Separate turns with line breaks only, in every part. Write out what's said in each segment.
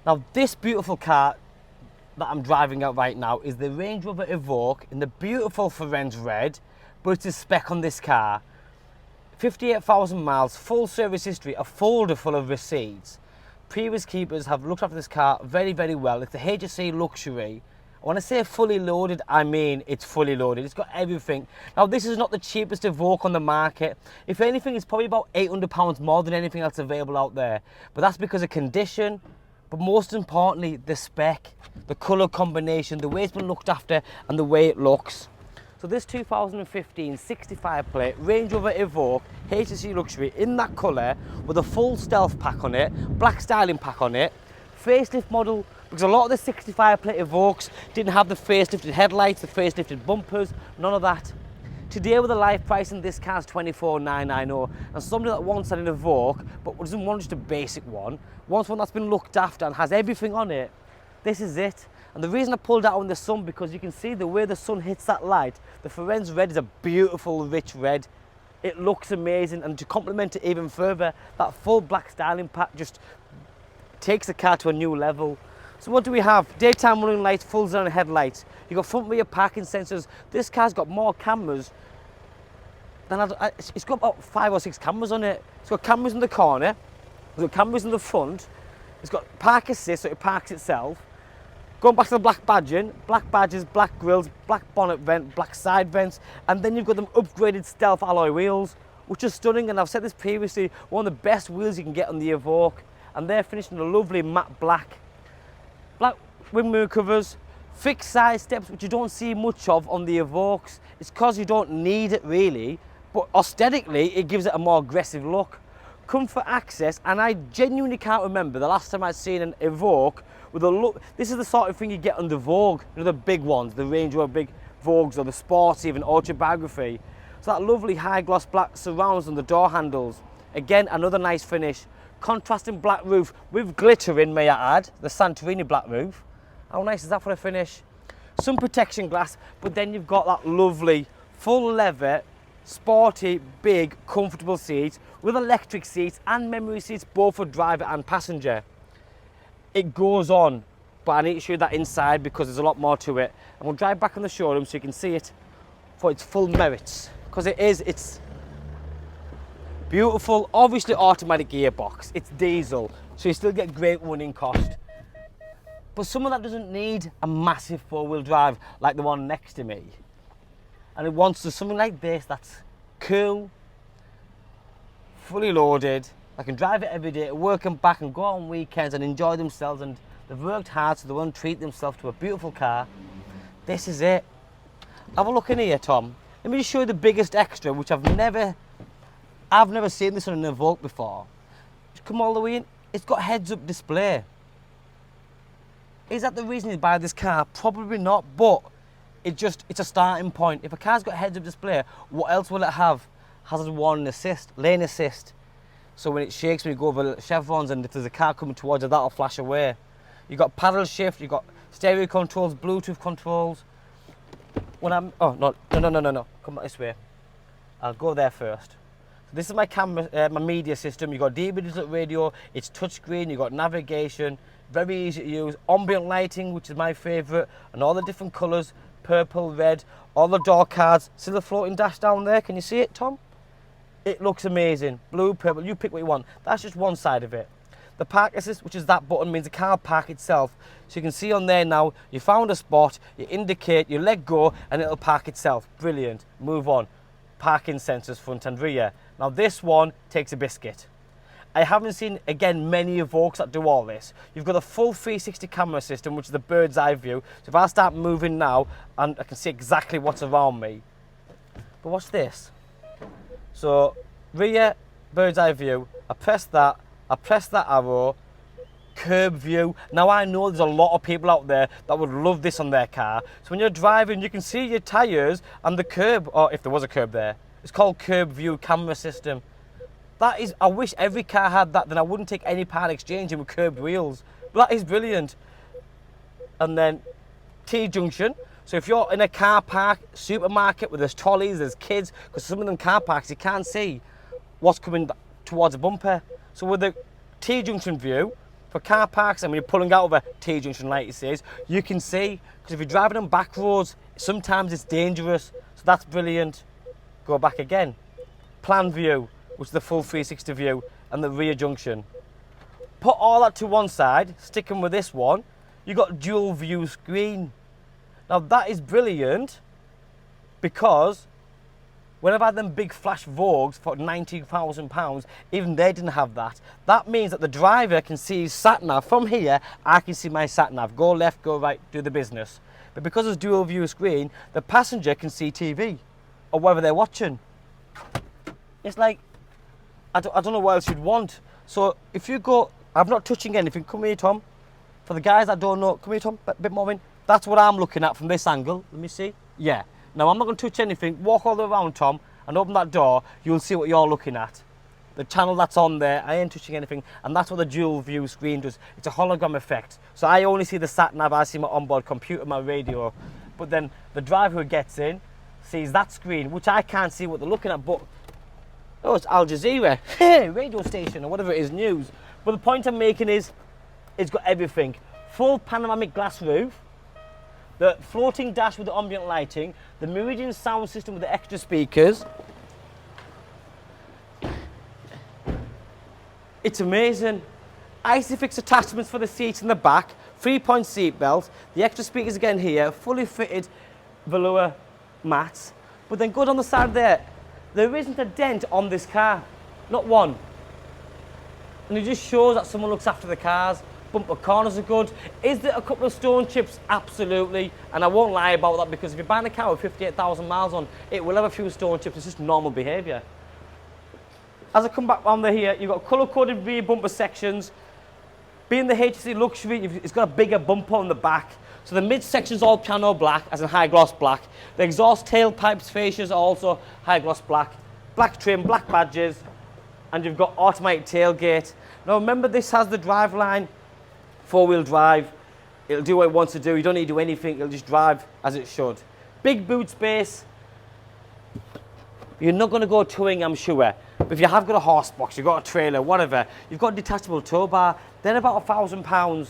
Now this beautiful car that I'm driving out right now is the Range Rover Evoque in the beautiful Firenze red, but it's a spec on this car. 58,000 miles, full service history, a folder full of receipts. Previous keepers have looked after this car very, very well. It's a HSE luxury. When I say fully loaded, I mean it's fully loaded. It's got everything. Now, this is not the cheapest Evoque on the market. If anything, it's probably about £800 more than anything else available out there. But that's because of condition, but most importantly, the spec, the colour combination, the way it's been looked after, and the way it looks. So this 2015 65 plate Range Rover Evoque HSE Luxury in that colour with a full stealth pack on it, black styling pack on it, facelift model, because a lot of the 65 plate Evoques didn't have the facelifted headlights, the facelifted bumpers, none of that. Today with the live price in this car is $24,990, and somebody that wants an Evoque but doesn't want just a basic one, wants one that's been looked after and has everything on it, this is it. And the reason I pulled out in the sun, because you can see the way the sun hits that light. The Firenze red is a beautiful, rich red. It looks amazing, and to complement it even further, that full black styling pack just takes the car to a new level. So what do we have? Daytime running lights, full xenon headlights. You've got front rear parking sensors. This car's got more cameras than it's got about 5 or 6 cameras on it. It's got cameras in the corner, it's got cameras in the front, it's got park assist, so it parks itself. Going back to the black badging, black badges, black grills, black bonnet vent, black side vents, and then you've got them upgraded stealth alloy wheels, which is stunning. And I've said this previously, one of the best wheels you can get on the Evoque, and they're finished in a lovely matte black. Black wing mirror covers, fixed side steps, which you don't see much of on the Evoques. It's because you don't need it really, but aesthetically it gives it a more aggressive look. Comfort access, and I genuinely can't remember the last time I'd seen an Evoque with a look. This is the sort of thing you get on the Vogue, you know, the big ones, the Range Rover big Vogues, or the Sports, even Autobiography. So that lovely high gloss black surrounds on the door handles. Again, another nice finish. Contrasting black roof with glitter in, may I add, the Santorini black roof. How nice is that for a finish? Some protection glass, but then you've got that lovely full leather, sporty, big, comfortable seats with electric seats and memory seats, both for driver and passenger. It goes on, but I need to show you that inside because there's a lot more to it. And we'll drive back in the showroom so you can see it for its full merits, because it's beautiful. Obviously automatic gearbox, it's diesel, so you still get great running cost. But someone that doesn't need a massive four-wheel drive like the one next to me, and it wants to something like this that's cool, fully loaded, I can drive it every day to work and back and go out on weekends and enjoy themselves, and they've worked hard so they want to treat themselves to a beautiful car. This is it. Have a look in here, Tom. Let me just show you the biggest extra, which I've never seen this on an Evoque before. Just come all the way in. It's got heads-up display. Is that the reason you buy this car? Probably not, but it's a starting point. If a car's got heads-up display, what else will it have? Hazard warning assist, lane assist. So when it shakes, when you go over chevrons, and if there's a car coming towards you, that'll flash away. You've got paddle shift, you've got stereo controls, Bluetooth controls. When I'm, oh, no, come back this way. I'll go there first. So this is my camera, my media system. You've got DAB digital radio, it's touchscreen, you've got navigation, very easy to use. Ambient lighting, which is my favourite, and all the different colours, purple, red, all the door cards. See the floating dash down there? Can you see it, Tom? It looks amazing. Blue, purple, you pick what you want. That's just one side of it. The park assist, which is that button, means the car will park itself. So you can see on there now, you found a spot, you indicate, you let go, and it'll park itself. Brilliant. Move on. Parking sensors front and rear. Now this one takes a biscuit. I haven't seen, again, many Evoques that do all this. You've got a full 360 camera system, which is the bird's eye view. So if I start moving now, and I can see exactly what's around me. But watch this. So rear, bird's eye view, I press that arrow, curb view. Now I know there's a lot of people out there that would love this on their car. So when you're driving, you can see your tyres and the curb, or if there was a curb there. It's called curb view camera system. That is, I wish every car had that, then I wouldn't take any part exchanging with curved wheels. But that is brilliant. And then T-junction. So if you're in a car park, supermarket, where there's trolleys, there's kids, because some of them car parks, you can't see what's coming towards a bumper. So with the T-junction view, for car parks and when you're pulling out of a T-junction like it says, you can see, because if you're driving on back roads, sometimes it's dangerous. So that's brilliant. Go back again. Plan view, which is the full 360 view, and the rear junction. Put all that to one side, sticking with this one, you've got dual view screen. Now that is brilliant because when I've had them big flash Vogues for £90,000, even they didn't have that. That means that the driver can see his sat-nav. From here, I can see my sat-nav. Go left, go right, do the business. But because it's dual view screen, the passenger can see TV or whatever they're watching. It's like, I don't know what else you'd want. So if you go, I'm not touching anything. Come here, Tom. For the guys that don't know, come here, Tom, a bit more in. That's what I'm looking at from this angle. Let me see. Yeah. Now, I'm not going to touch anything. Walk all the way around, Tom, and open that door. You'll see what you're looking at. The channel that's on there, I ain't touching anything, and that's what the dual view screen does. It's a hologram effect. So I only see the sat-nav, I see my onboard computer, my radio. But then the driver who gets in sees that screen, which I can't see what they're looking at, but oh, it's Al Jazeera, radio station, or whatever it is, news. But the point I'm making is, it's got everything. Full panoramic glass roof, the floating dash with the ambient lighting, the Meridian sound system with the extra speakers. It's amazing. Isofix attachments for the seats in the back, 3-point seat belt, the extra speakers again here, fully fitted velour mats. But then go down the side there, there isn't a dent on this car, not one. And it just shows that someone looks after the cars. Bumper corners are good. Is there a couple of stone chips? Absolutely. And I won't lie about that, because if you're buying a car with 58,000 miles on, it will have a few stone chips. It's just normal behaviour. As I come back on there here, you've got colour-coded rear bumper sections. Being the HSE luxury, it's got a bigger bumper on the back. So the mid-section's all piano black, as in high gloss black. The exhaust tailpipes fascias are also high gloss black. Black trim, black badges, and you've got automatic tailgate. Now remember, this has the driveline. 4-wheel drive, it'll do what it wants to do. You don't need to do anything, it'll just drive as it should. Big boot space. You're not going to go touring, I'm sure. But if you have got a horse box, you've got a trailer, whatever, you've got a detachable tow bar, they're about £1,000.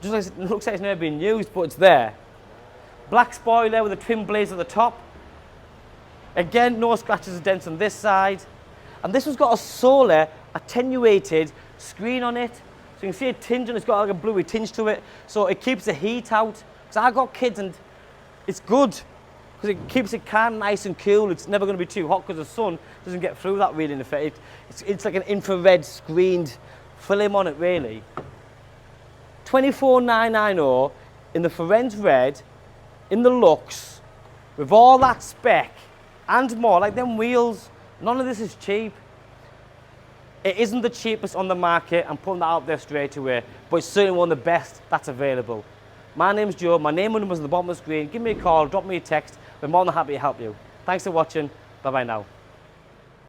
Just like it looks like it's never been used, but it's there. Black spoiler with a twin blaze at the top. Again, no scratches or dents on this side. And this one's got a solar attenuated screen on it. So you can see a tinge, and it's got like a bluey tinge to it. So it keeps the heat out. Because I've got kids and it's good. Because it keeps the car nice and cool. It's never going to be too hot because the sun doesn't get through that really in effect. It's like an infrared screened film on it really. 24990 in the Ferenz Red, in the Lux, with all that spec and more, like them wheels. None of this is cheap. It isn't the cheapest on the market, I'm putting that out there straight away, but it's certainly one of the best that's available. My name's Joe, my name and number's on the bottom of the screen. Give me a call, drop me a text, we're more than happy to help you. Thanks for watching, bye bye now.